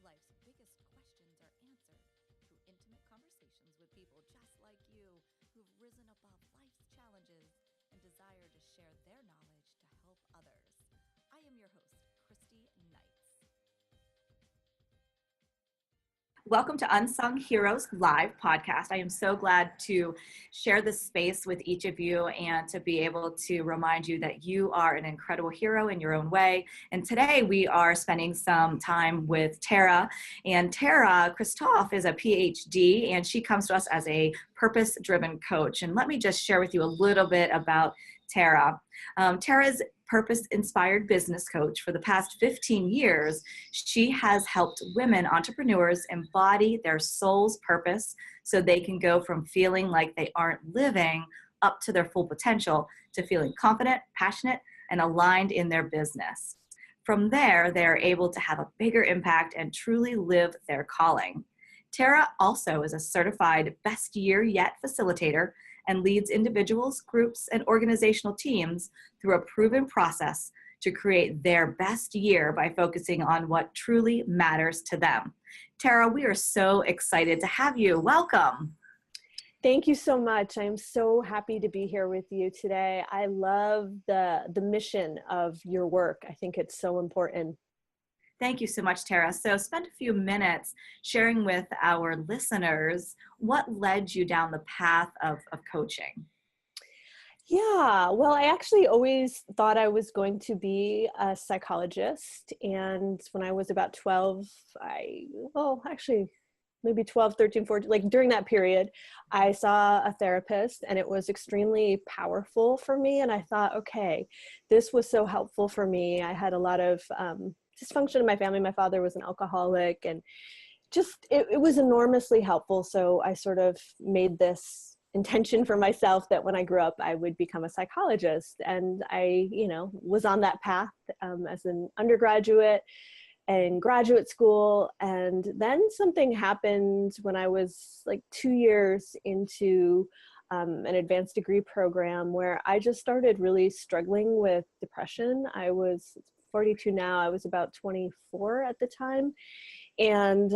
life's biggest questions are answered through intimate conversations with people just like you who've risen above life's challenges and desire to share their knowledge to help others. I am your host, Christy Knights. Welcome to Unsung Heroes Live podcast. I am so glad to share this space with each of you and to be able to remind you that you are an incredible hero in your own way. And today we are spending some time with Terra. And Terra, Christoff, is a PhD, and she comes to us as a purpose-driven coach. And let me just share with you a little bit about Terra. Terra's purpose-inspired business coach. For the past 15 years, she has helped women entrepreneurs embody their soul's purpose so they can go from feeling like they aren't living up to their full potential to feeling confident, passionate, and aligned in their business. From there, they are able to have a bigger impact and truly live their calling. Terra also is a certified Best Year Yet facilitator and leads individuals, groups, and organizational teams through a proven process to create their best year by focusing on what truly matters to them. Terra, we are so excited to have you. Welcome. Thank you so much. I'm so happy to be here with you today. I love the mission of your work. I think it's so important. Thank you so much, Terra. So spend a few minutes sharing with our listeners what led you down the path of coaching. Yeah, well, I actually always thought I was going to be a psychologist. And when I was about 12, maybe 12, 13, 14, like during that period, I saw a therapist and it was extremely powerful for me. And I thought, okay, this was so helpful for me. I had a lot of dysfunction in my family. My father was an alcoholic and just, it was enormously helpful. So I sort of made this intention for myself that when I grew up, I would become a psychologist. And I, was on that path as an undergraduate and graduate school. And then something happened when I was like 2 years into an advanced degree program where I just started really struggling with depression. I was 42 now. I was about 24 at the time. And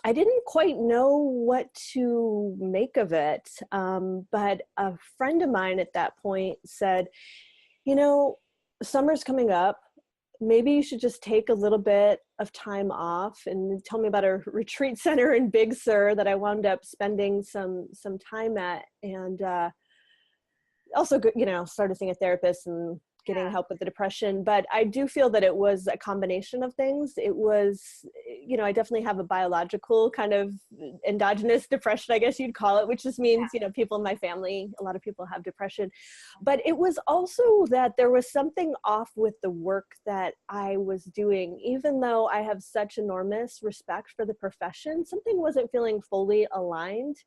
I didn't quite know what to make of it. But a friend of mine at that point said, summer's coming up. Maybe you should just take a little bit of time off, and tell me about a retreat center in Big Sur that I wound up spending some time at. And also, started seeing a therapist and getting help with the depression. But I do feel that it was a combination of things. It was, I definitely have a biological kind of endogenous depression, I guess you'd call it, which just means, people in my family, a lot of people have depression. But it was also that there was something off with the work that I was doing. Even though I have such enormous respect for the profession, something wasn't feeling fully aligned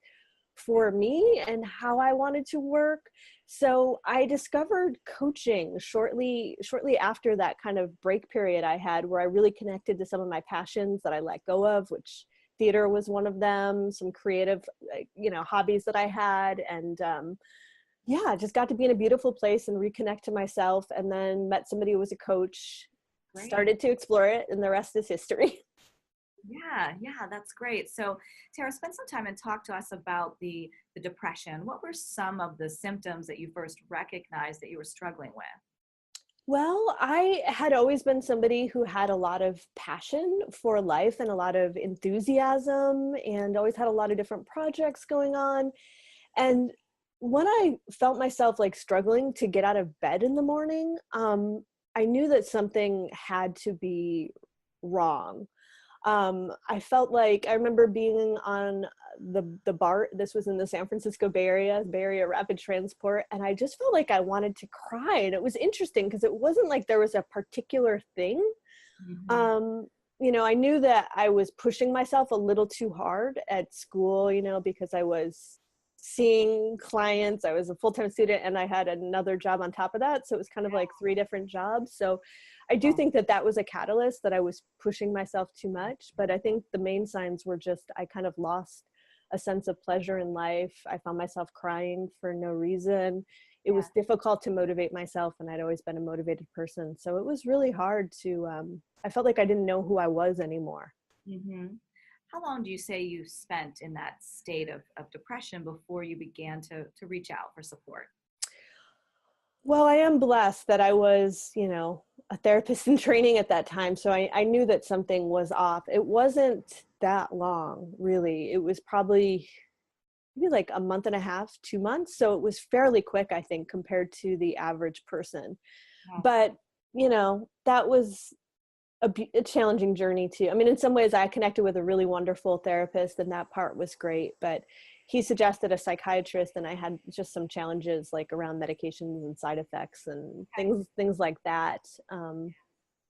for me and how I wanted to work. So I discovered coaching shortly after that kind of break period I had, where I really connected to some of my passions that I let go of, which theater was one of them, some creative, hobbies that I had. And just got to be in a beautiful place and reconnect to myself, and then met somebody who was a coach. Great. Started to explore it, and the rest is history. Yeah, that's great. So Terra, spend some time and talk to us about the depression. What were some of the symptoms that you first recognized that you were struggling with? Well, I had always been somebody who had a lot of passion for life and a lot of enthusiasm, and always had a lot of different projects going on. And when I felt myself like struggling to get out of bed in the morning, I knew that something had to be wrong. I felt like, I remember being on the BART. This was in the San Francisco Bay Area Rapid Transport. And I just felt like I wanted to cry. And it was interesting because it wasn't like there was a particular thing. Mm-hmm. I knew that I was pushing myself a little too hard at school, because I was seeing clients. I was a full-time student and I had another job on top of that. So it was kind of like 3 different jobs. So I do think that was a catalyst, that I was pushing myself too much. But I think the main signs were just, I kind of lost a sense of pleasure in life. I found myself crying for no reason. It was difficult to motivate myself, and I'd always been a motivated person. So it was really hard to, I felt like I didn't know who I was anymore. Hmm. How long do you say you spent in that state of depression before you began to reach out for support? Well, I am blessed that I was, a therapist in training at that time. So I knew that something was off. It wasn't that long, really. It was probably maybe like a month and a half, 2 months. So it was fairly quick, I think, compared to the average person. Yes. But, that was a challenging journey too. I mean, in some ways I connected with a really wonderful therapist and that part was great, but he suggested a psychiatrist and I had just some challenges like around medications and side effects and things like that.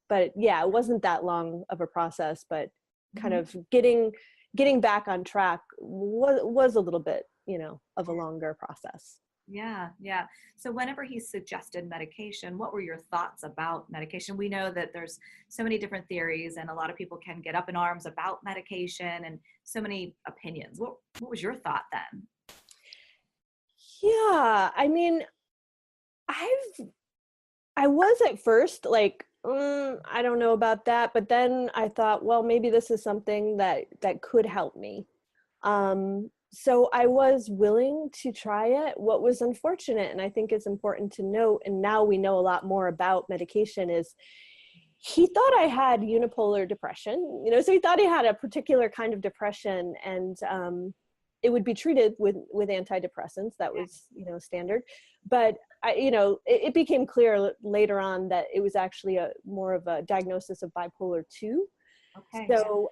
But yeah, it wasn't that long of a process, but kind Mhm. of getting back on track was a little bit, of a longer process. Yeah, yeah. So whenever he suggested medication, what were your thoughts about medication? We know that there's so many different theories and a lot of people can get up in arms about medication and so many opinions. What was your thought then? Yeah, I mean, I've I was at first like, I don't know about that, but then I thought, well, maybe this is something that could help me. So I was willing to try it. What was unfortunate, and I think it's important to note, and now we know a lot more about medication, is he thought I had unipolar depression, so he thought he had a particular kind of depression, and it would be treated with antidepressants. That was, standard. But it became clear later on that it was actually a more of a diagnosis of bipolar 2. Okay. So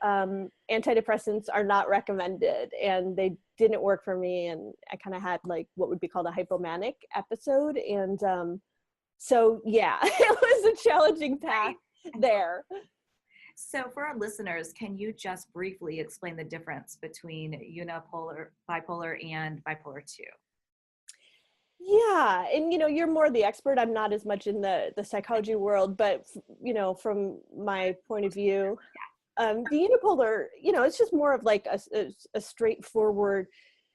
antidepressants are not recommended, and they didn't work for me. And I kind of had like what would be called a hypomanic episode. And so, yeah, it was a challenging path there. So for our listeners, can you just briefly explain the difference between unipolar, bipolar, and bipolar 2? Yeah, and you're more the expert. I'm not as much in the psychology world, but from my point of view, the unipolar, it's just more of like a straightforward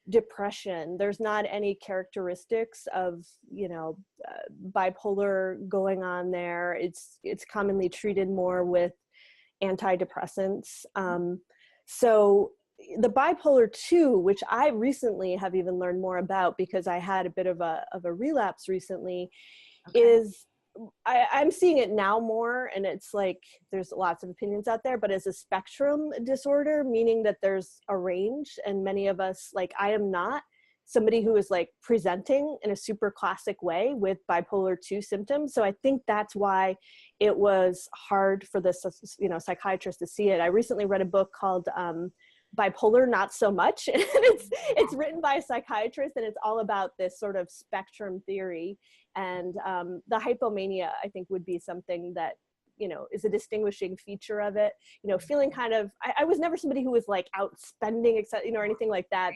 depression. There's not any characteristics of bipolar going on there. It's commonly treated more with antidepressants. So the bipolar 2, which I recently have even learned more about because I had a bit of a relapse recently, Okay. is I'm seeing it now more, and it's like there's lots of opinions out there, but as a spectrum disorder, meaning that there's a range, and many of us, like I am not somebody who is like presenting in a super classic way with bipolar 2 symptoms. So I think that's why it was hard for this, psychiatrist to see it. I recently read a book called Bipolar Not So Much, and it's written by a psychiatrist, and it's all about this sort of spectrum theory. And the hypomania, I think, would be something that is a distinguishing feature of it. Feeling kind of, I was never somebody who was like out spending, or anything like that.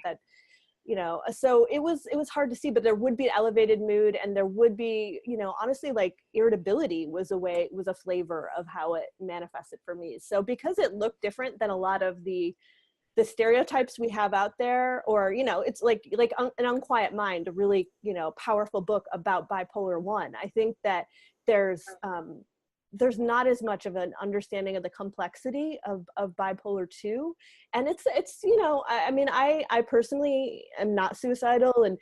So it was hard to see, but there would be elevated mood, and there would be, honestly, like irritability was a flavor of how it manifested for me. So because it looked different than a lot of the stereotypes we have out there, or it's like An Unquiet Mind, a really powerful book about bipolar 1. I think that there's not as much of an understanding of the complexity of bipolar 2, and it's I mean, I personally am not suicidal, and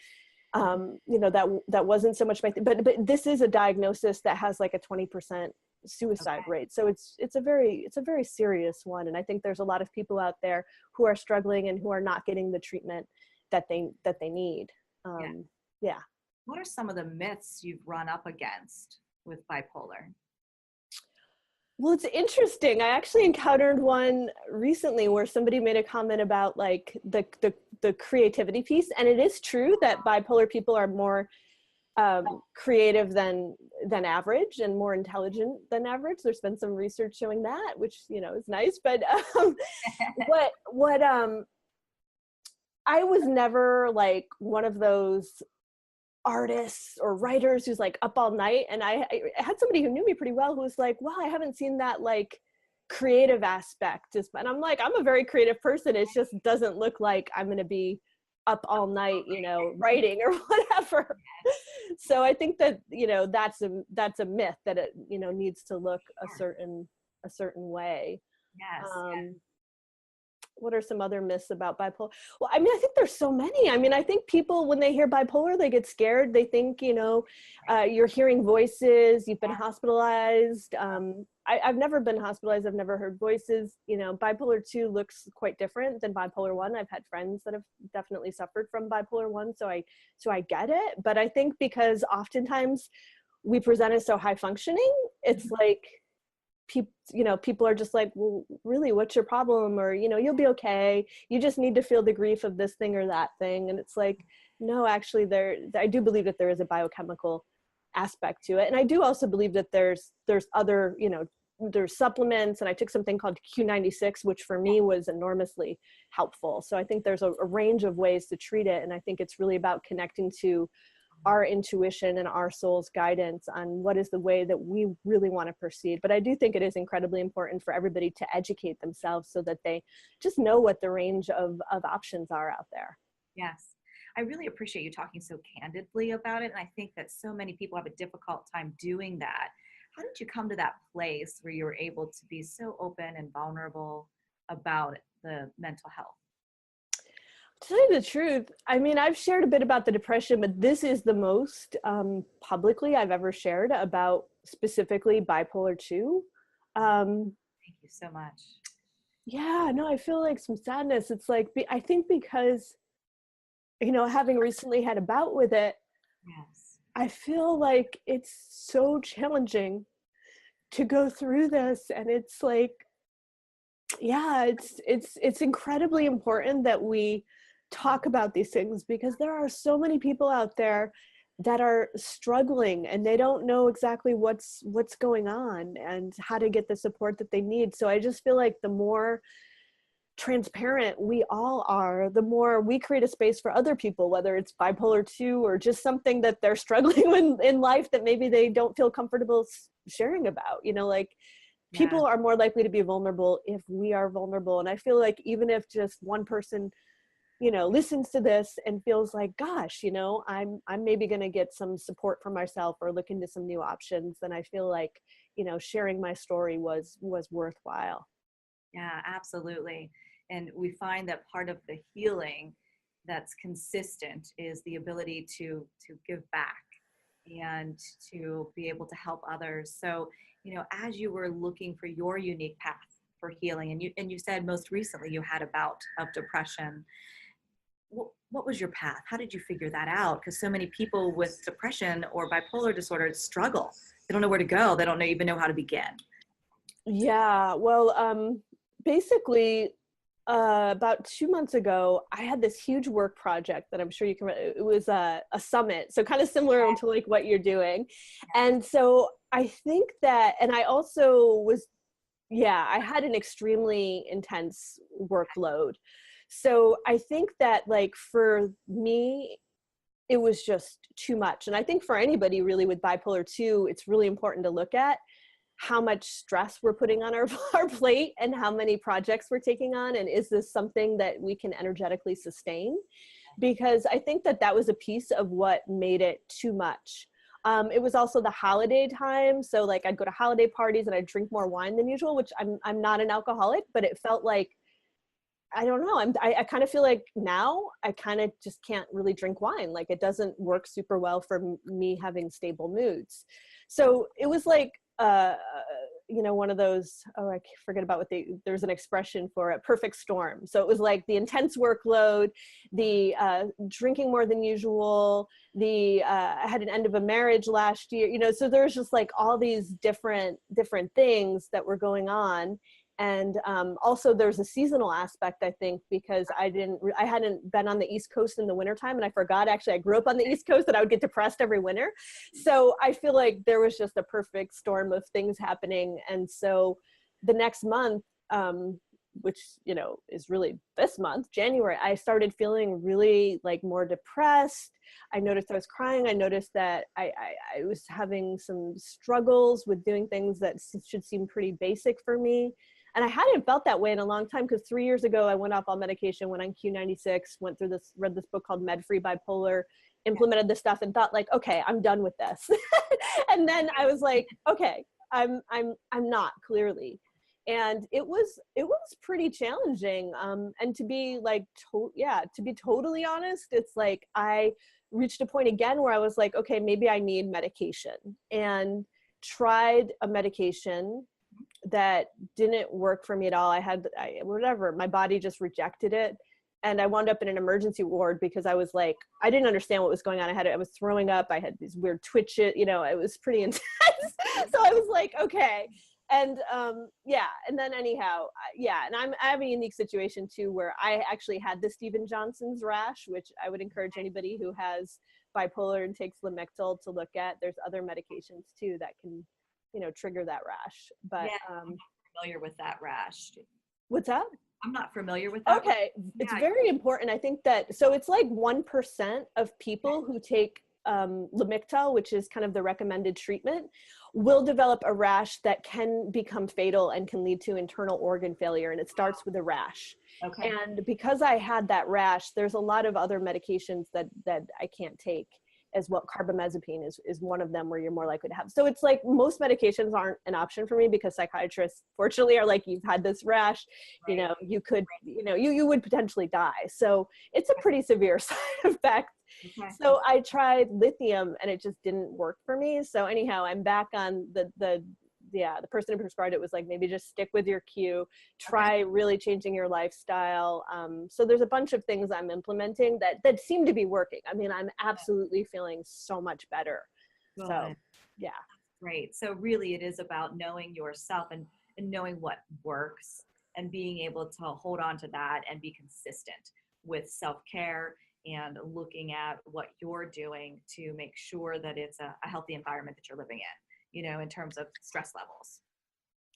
that wasn't so much my thing, but this is a diagnosis that has like a 20% suicide rate. So it's a very serious one. And I think there's a lot of people out there who are struggling and who are not getting the treatment that they need. Yeah. What are some of the myths you've run up against with bipolar? Well, it's interesting. I actually encountered one recently where somebody made a comment about like the creativity piece. And it is true that bipolar people are more creative than average and more intelligent than average. There's been some research showing that, which is nice. But what I was never like one of those artists or writers who's like up all night. And I had somebody who knew me pretty well who was like, well, I haven't seen that like creative aspect. And I'm like, I'm a very creative person. It just doesn't look like I'm going to be up all night, writing or whatever. So I think that, that's a myth, that it, needs to look a certain way. Yes. what are some other myths about bipolar? Well, I mean, I think there's so many. I mean, I think people, when they hear bipolar, they get scared. They think, you're hearing voices, you've been hospitalized. I've never been hospitalized. I've never heard voices. Bipolar 2 looks quite different than bipolar 1. I've had friends that have definitely suffered from bipolar 1. So I get it. But I think because oftentimes we present as so high functioning, it's like, people are just like, well, really, what's your problem? Or, you'll be okay. You just need to feel the grief of this thing or that thing. And it's like, no, actually I do believe that there is a biochemical aspect to it. And I do also believe that there's other, there's supplements, and I took something called Q96, which for me was enormously helpful. So I think there's a range of ways to treat it. And I think it's really about connecting to our intuition and our soul's guidance on what is the way that we really want to proceed. But I do think it is incredibly important for everybody to educate themselves so that they just know what the range of options are out there. Yes. I really appreciate you talking so candidly about it. And I think that so many people have a difficult time doing that. How did you come to that place where you were able to be so open and vulnerable about the mental health? To tell you the truth, I mean, I've shared a bit about the depression, but this is the most publicly I've ever shared about specifically bipolar 2. Thank you so much. Yeah, no, I feel like some sadness. It's like, I think because, having recently had a bout with it, yes, I feel like it's so challenging to go through this. And it's like, yeah, it's incredibly important that we talk about these things, because there are so many people out there that are struggling and they don't know exactly what's going on and how to get the support that they need. So I just feel like the more transparent we all are, the more we create a space for other people, whether it's bipolar 2 or just something that they're struggling with in life that maybe they don't feel comfortable sharing about. People are more likely to be vulnerable if we are vulnerable. And I feel like even if just one person, listens to this and feels like, gosh, I'm maybe going to get some support for myself or look into some new options, then I feel like, sharing my story was worthwhile. Yeah, absolutely. And we find that part of the healing that's consistent is the ability to give back and to be able to help others. So, as you were looking for your unique path for healing, and you said most recently you had a bout of depression, what was your path? How did you figure that out? Because so many people with depression or bipolar disorder struggle. They don't know where to go. They don't even know how to begin. Yeah, well, basically, about 2 months ago, I had this huge work project that I'm sure you can, it was a summit. So kind of similar to like what you're doing. And so I think that, and I also I had an extremely intense workload. So I think that like for me, it was just too much. And I think for anybody really with bipolar 2, it's really important to look at how much stress we're putting on our plate and how many projects we're taking on. And is this something that we can energetically sustain? Because I think that was a piece of what made it too much. It was also the holiday time. So like I'd go to holiday parties and I'd drink more wine than usual, which I'm not an alcoholic, but it felt like, I don't know. I kind of feel like now I kind of just can't really drink wine. Like it doesn't work super well for me having stable moods. So it was like, one of those, I forget about there's an expression for it, perfect storm. So it was like the intense workload, the drinking more than usual, I had an end of a marriage last year, so there's just like all these different things that were going on. And also there's a seasonal aspect, I think, because I hadn't been on the East Coast in the wintertime, and I forgot, actually, I grew up on the East Coast and I would get depressed every winter. So I feel like there was just a perfect storm of things happening. And so the next month, which, is really this month, January, I started feeling really like more depressed. I noticed I was crying. I noticed that I was having some struggles with doing things that should seem pretty basic for me. And I hadn't felt that way in a long time, because 3 years ago, I went off all medication, went on Q96, read this book called Med Free Bipolar, implemented this stuff and thought like, okay, I'm done with this. And then I was like, okay, I'm not, clearly. And it was pretty challenging. And to be like, to be totally honest, it's like I reached a point again where I was like, okay, maybe I need medication, and tried a medication that didn't work for me at all. Whatever, my body just rejected it. And I wound up in an emergency ward because I was like, I didn't understand what was going on. I was throwing up. I had these weird twitches, it was pretty intense. So I was like, okay. And and then anyhow, and I have a unique situation too, where I actually had the Steven Johnson's rash, which I would encourage anybody who has bipolar and takes Lamictal to look at. There's other medications too that can, trigger that rash. But I'm not familiar with that rash. What's that? I'm not familiar with that. Okay, it's very important. I think that, so it's like 1% of people who take Lamictal, which is kind of the recommended treatment, will develop a rash that can become fatal and can lead to internal organ failure. And it starts with a rash. Okay. And because I had that rash, there's a lot of other medications that I can't take as well. Carbamazepine is one of them where you're more likely to have. So it's like most medications aren't an option for me because psychiatrists, fortunately, are like, you've had this rash, Right. You could, you would potentially die. So it's a pretty severe side effect. Okay. So I tried lithium and it just didn't work for me. So anyhow, I'm back on the person who prescribed it was like, maybe just stick with your cue, try really changing your lifestyle. So there's a bunch of things I'm implementing that seem to be working. I mean, I'm absolutely feeling so much better. Good. So yeah. Great. So really it is about knowing yourself and knowing what works and being able to hold on to that and be consistent with self-care and looking at what you're doing to make sure that it's a healthy environment that you're living in, in terms of stress levels.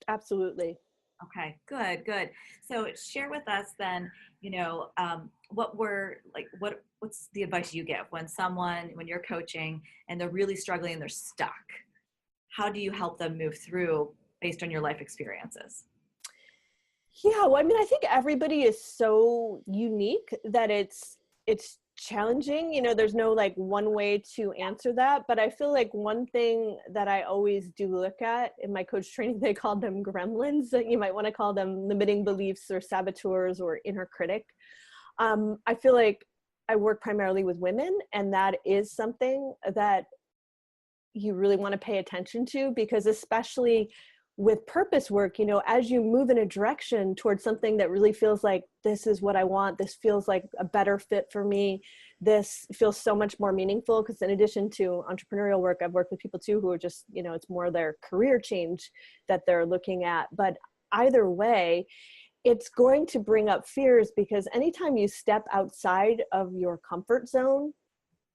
Absolutely. Okay, good. So share with us then, what's the advice you give when you're coaching and they're really struggling and they're stuck? How do you help them move through based on your life experiences? Yeah, well, I mean, I think everybody is so unique that it's challenging. There's no like one way to answer that, but I feel like one thing that I always do look at in my coach training, they call them gremlins, that you might want to call them limiting beliefs or saboteurs or inner critic. I feel like I work primarily with women, and that is something that you really want to pay attention to, because especially with purpose work, as you move in a direction towards something that really feels like, this is what I want, this feels like a better fit for me, this feels so much more meaningful. Because in addition to entrepreneurial work, I've worked with people too who are just, it's more their career change that they're looking at. But either way, it's going to bring up fears, because anytime you step outside of your comfort zone,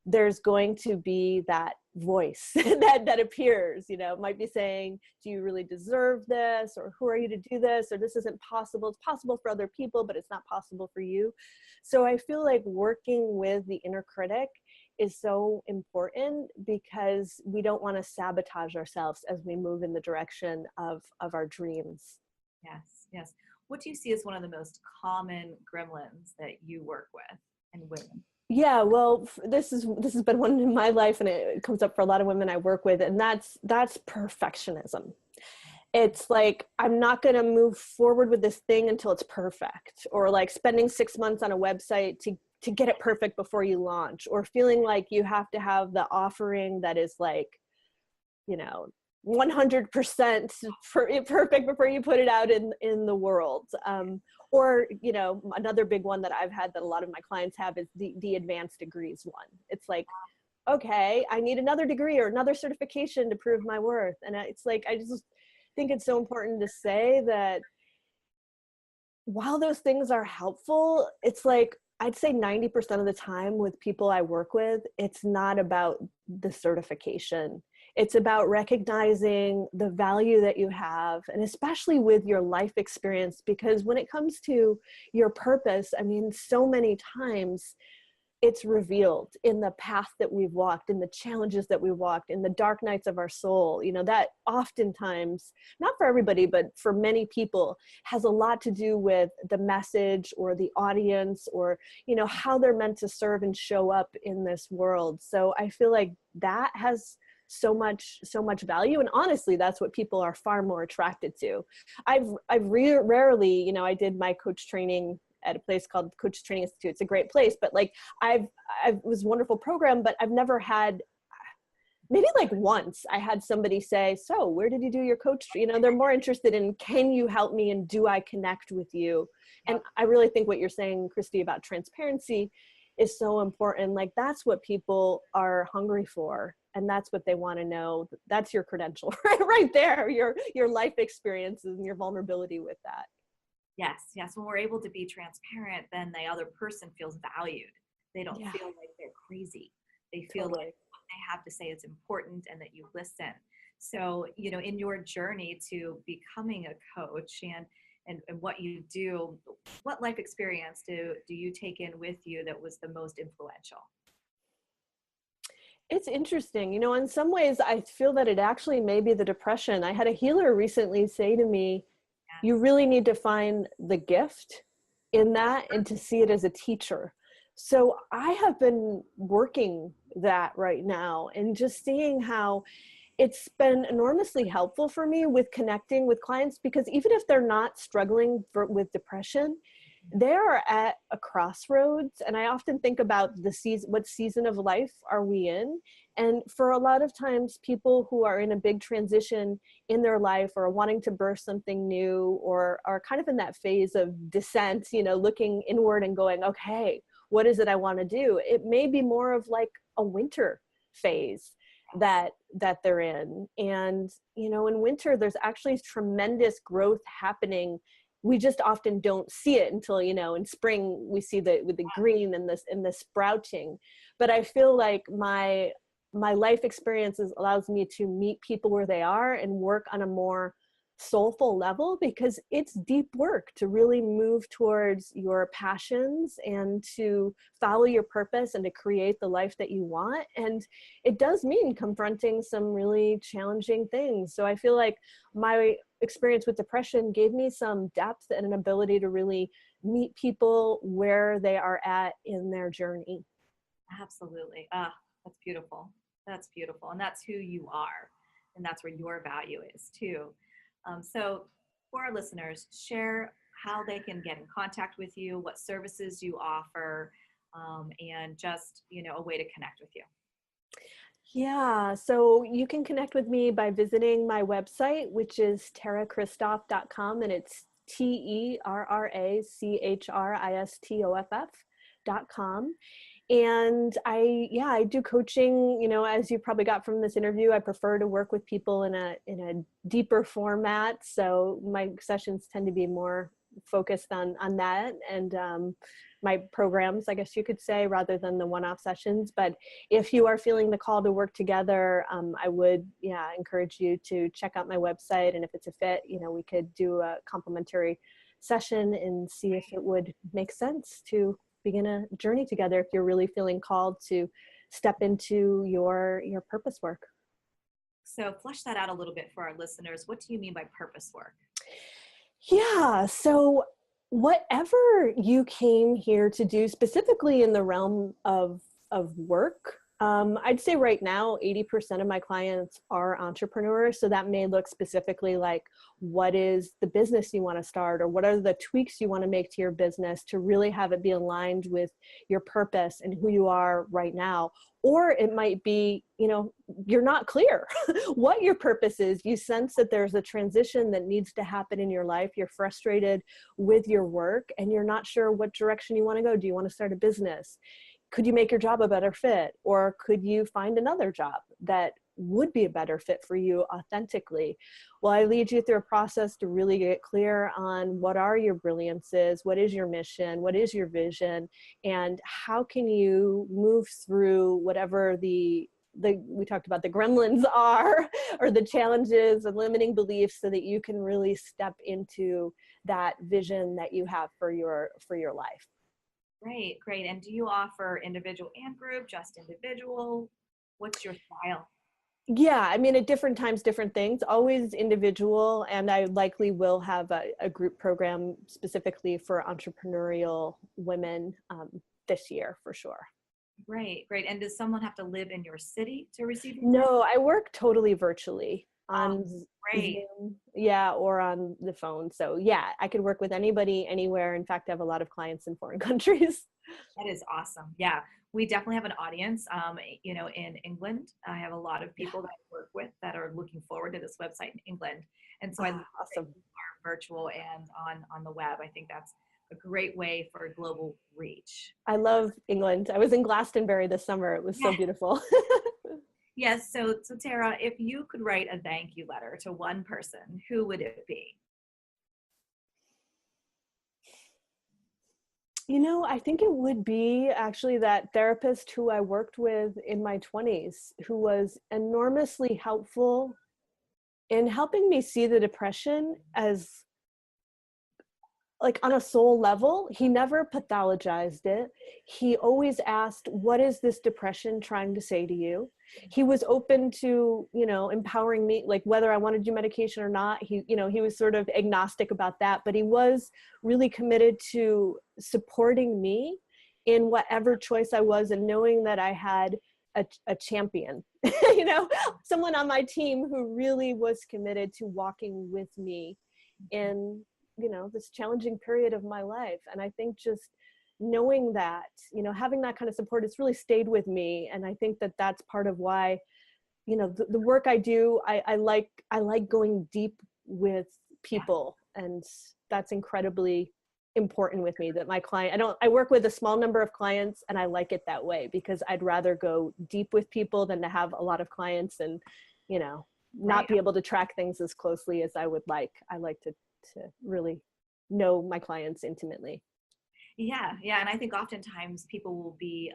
there's going to be that voice that appears, it might be saying, do you really deserve this? Or who are you to do this? Or this isn't possible. It's possible for other people, but it's not possible for you. So I feel like working with the inner critic is so important, because we don't want to sabotage ourselves as we move in the direction of our dreams. Yes. What do you see as one of the most common gremlins that you work with in women? Yeah, well, this has been one in my life, and it comes up for a lot of women I work with, and that's perfectionism. It's like, I'm not going to move forward with this thing until it's perfect, or like spending 6 months on a website to get it perfect before you launch, or feeling like you have to have the offering that is like, 100% perfect before you put it out in the world. Or, another big one that I've had that a lot of my clients have is the advanced degrees one. It's like, okay, I need another degree or another certification to prove my worth. And it's like, I just think it's so important to say that while those things are helpful, it's like, I'd say 90% of the time with people I work with, it's not about the certification. It's about recognizing the value that you have, and especially with your life experience, because when it comes to your purpose, I mean, so many times it's revealed in the path that we've walked, in the challenges that we walked, in the dark nights of our soul, that oftentimes, not for everybody, but for many people, has a lot to do with the message or the audience, or, how they're meant to serve and show up in this world. So I feel like that has so much value. And honestly, that's what people are far more attracted to. I've rarely, you know, I did my coach training at a place called Coach Training Institute. It's a great place, but like it was a wonderful program, but I've never had, maybe like once I had somebody say, so where did you do your coach? You know, they're more interested in, can you help me and do I connect with you? And I really think what you're saying, Christy, about transparency is so important. Like that's what people are hungry for. And that's what they want to know. That's your credential right there, your life experiences and your vulnerability with that. Yes. When we're able to be transparent, then the other person feels valued. They don't feel like they're crazy. They feel like what they have to say is important and that you listen. So, you know, in your journey to becoming a coach and what you do, what life experience do you take in with you that was the most influential? It's interesting. You know, in some ways, I feel that it actually may be the depression. I had a healer recently say to me, you really need to find the gift in that and to see it as a teacher. So I have been working that right now and just seeing how it's been enormously helpful for me with connecting with clients, because even if they're not struggling with depression, they're at a crossroads. And I often think about the season, what season of life are we in? And for a lot of times, people who are in a big transition in their life or wanting to birth something new or are kind of in that phase of descent, you know, looking inward and going, okay, what is it I want to do? It may be more of like a winter phase that they're in. And, you know, in winter, there's actually tremendous growth happening. We just often don't see it until, you know, in spring we see with the green and the sprouting. But I feel like my life experiences allows me to meet people where they are and work on a more soulful level, because it's deep work to really move towards your passions and to follow your purpose and to create the life that you want. And it does mean confronting some really challenging things. So I feel like my experience with depression gave me some depth and an ability to really meet people where they are at in their journey. Absolutely. That's beautiful. That's beautiful. And that's who you are. And that's where your value is too. So for our listeners, share how they can get in contact with you, what services you offer, and just, you know, a way to connect with you. Yeah, so you can connect with me by visiting my website, which is terrachristoff.com, and it's TerraChristoff.com. And I do coaching, you know, as you probably got from this interview. I prefer to work with people in a deeper format. So my sessions tend to be more focused on that and my programs, I guess you could say, rather than the one-off sessions. But if you are feeling the call to work together, I would encourage you to check out my website. And if it's a fit, you know, we could do a complimentary session and see if it would make sense to begin a journey together if you're really feeling called to step into your purpose work. So flesh that out a little bit for our listeners. What do you mean by purpose work? Yeah, so whatever you came here to do, specifically in the realm of work, I'd say right now, 80% of my clients are entrepreneurs. So that may look specifically like, what is the business you want to start, or what are the tweaks you want to make to your business to really have it be aligned with your purpose and who you are right now. Or it might be, you know, you're not clear what your purpose is. You sense that there's a transition that needs to happen in your life. You're frustrated with your work and you're not sure what direction you want to go. Do you want to start a business? Could you make your job a better fit? Or could you find another job that would be a better fit for you authentically? Well, I lead you through a process to really get clear on what are your brilliances, what is your mission, what is your vision, and how can you move through whatever we talked about the gremlins are, or the challenges and limiting beliefs, so that you can really step into that vision that you have for your life. Great. And do you offer individual and group, just individual? What's your style? Yeah, I mean, at different times, different things, always individual. And I likely will have a group program specifically for entrepreneurial women this year for sure. Great, great. And does someone have to live in your city to receive your work? No, I work totally virtually Oh, on great. Zoom, yeah, or on the phone. So yeah, I could work with anybody, anywhere. In fact, I have a lot of clients in foreign countries. That is awesome. Yeah, we definitely have an audience. In England, I have a lot of Yeah, people that I work with that are looking forward to this website in England, and so I love ah, that awesome. you are virtual and on the web. I think that's a great way for global reach. I love England. I was in Glastonbury this summer. It was so Yeah. beautiful. Yes. So Tara, if you could write a thank you letter to one person, who would it be? I think it would be actually that therapist who I worked with in my 20s, who was enormously helpful in helping me see the depression as like on a soul level. He never pathologized it. He always asked, what is this depression trying to say to you? He was open to, empowering me, like whether I wanted to do medication or not. He was sort of agnostic about that, but he was really committed to supporting me in whatever choice I was, and knowing that I had a champion, someone on my team who really was committed to walking with me in this challenging period of my life. And I think just knowing that, having that kind of support has really stayed with me. And I think that that's part of why, the work I do, I like going deep with Yeah. people. And that's incredibly important with me, that I work with a small number of clients, and I like it that way, because I'd rather go deep with people than to have a lot of clients and, not Right. be able to track things as closely as I would like. I like to really know my clients intimately. Yeah, and I think oftentimes people will be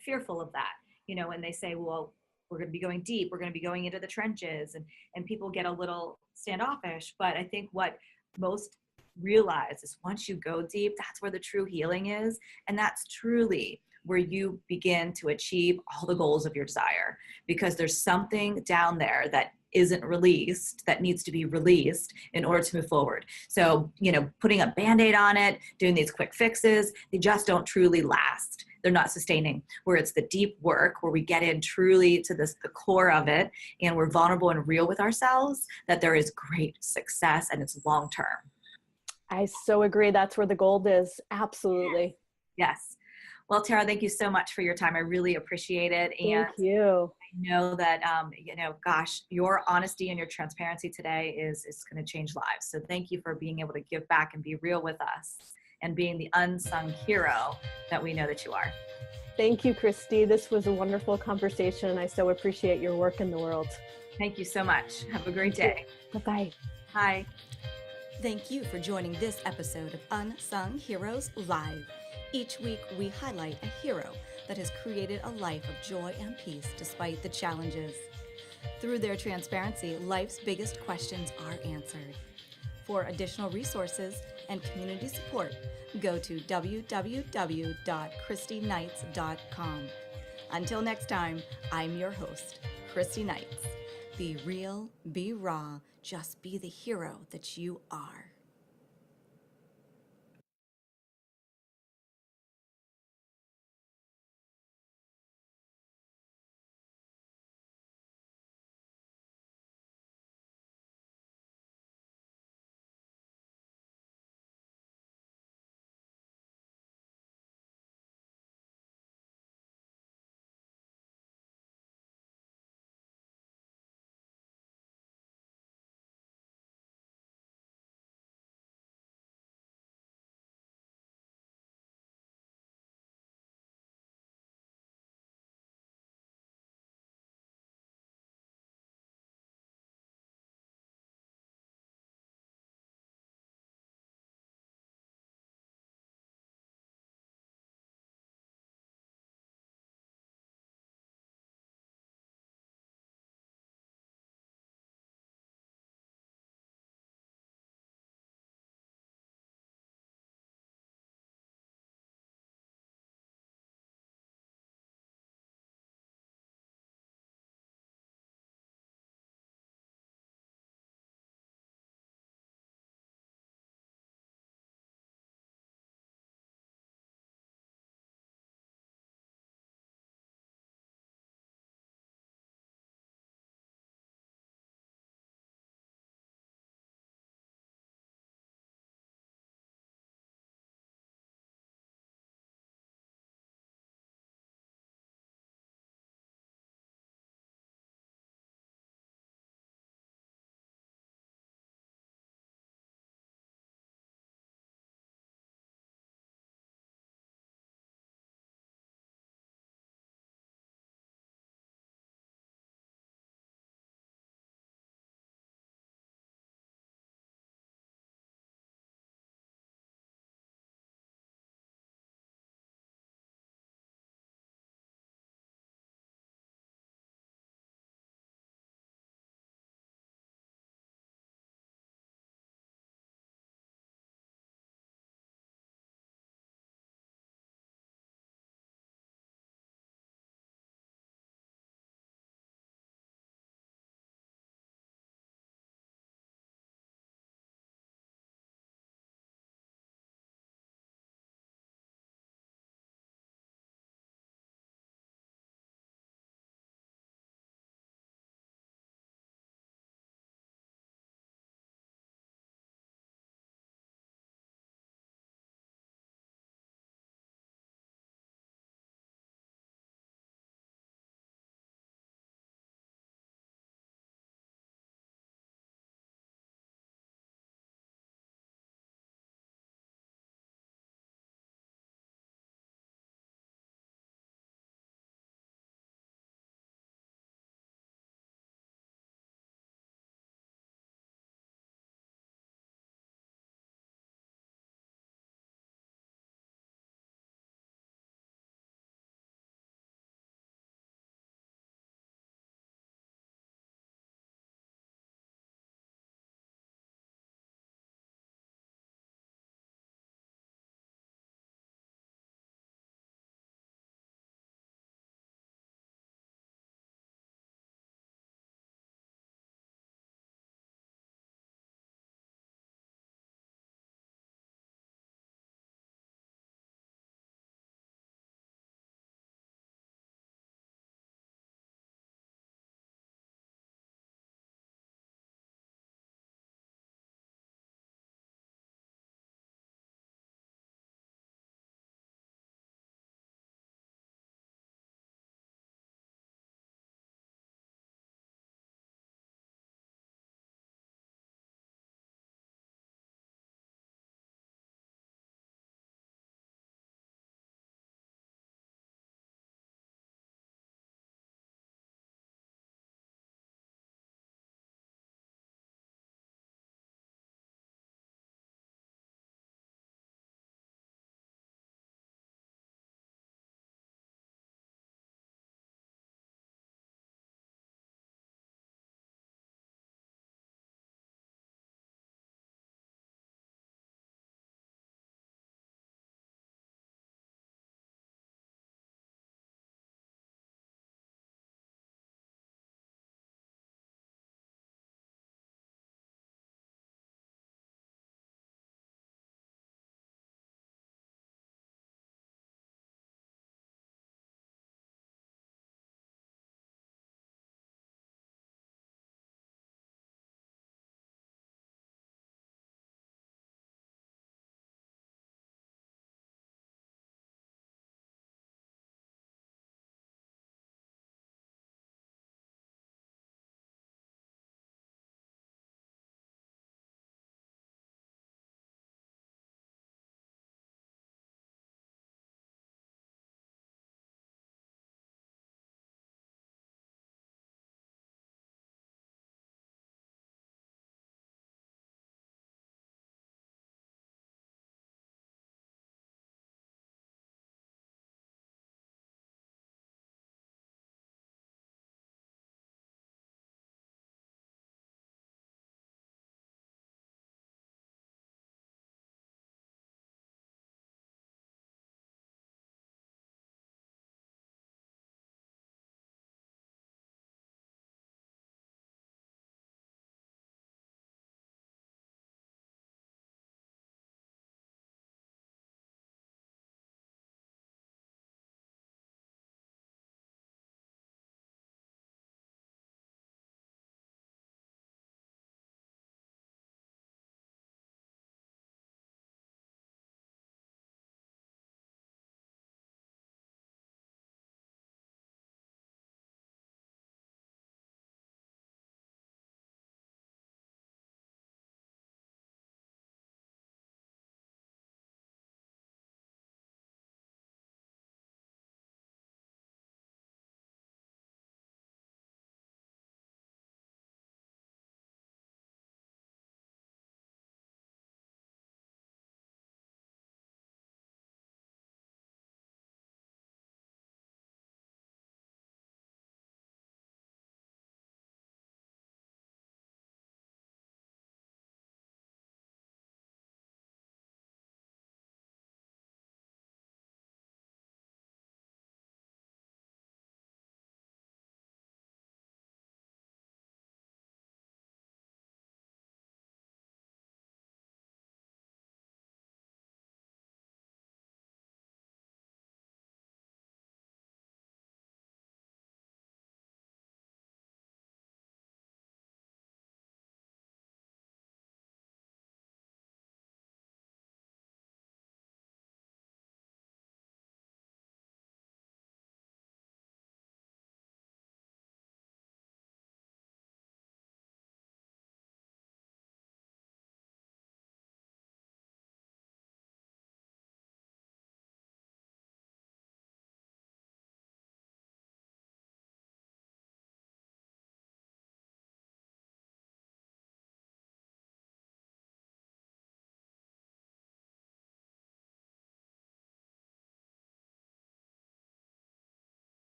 fearful of that. When they say, "Well, we're going to be going deep, we're going to be going into the trenches," and people get a little standoffish. But I think what most realize is once you go deep, that's where the true healing is, and that's truly where you begin to achieve all the goals of your desire, because there's something down there that isn't released that needs to be released in order to move forward. So, putting a band-aid on it, doing these quick fixes, they just don't truly last. They're not sustaining. Where it's the deep work, where we get in truly to the core of it, and we're vulnerable and real with ourselves, that there is great success, and it's long-term. I so agree. That's where the gold is. Absolutely. Yes. Well, Tara, thank you so much for your time. I really appreciate it. And Thank you. I know that, gosh, your honesty and your transparency today is going to change lives. So thank you for being able to give back and be real with us, and being the unsung hero that we know that you are. Thank you, Christy. This was a wonderful conversation. I so appreciate your work in the world. Thank you so much. Have a great day. Bye-bye. Bye. Thank you for joining this episode of Unsung Heroes Live. Each week, we highlight a hero that has created a life of joy and peace despite the challenges. Through their transparency, life's biggest questions are answered. For additional resources and community support, go to www.christyknights.com. Until next time, I'm your host, Christy Knights. Be real, be raw, just be the hero that you are.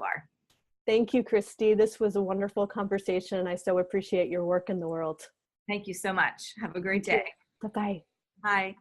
are. Thank you, Christy. This was a wonderful conversation, and I so appreciate your work in the world. Thank you so much. Have a great day. Bye-bye. Bye.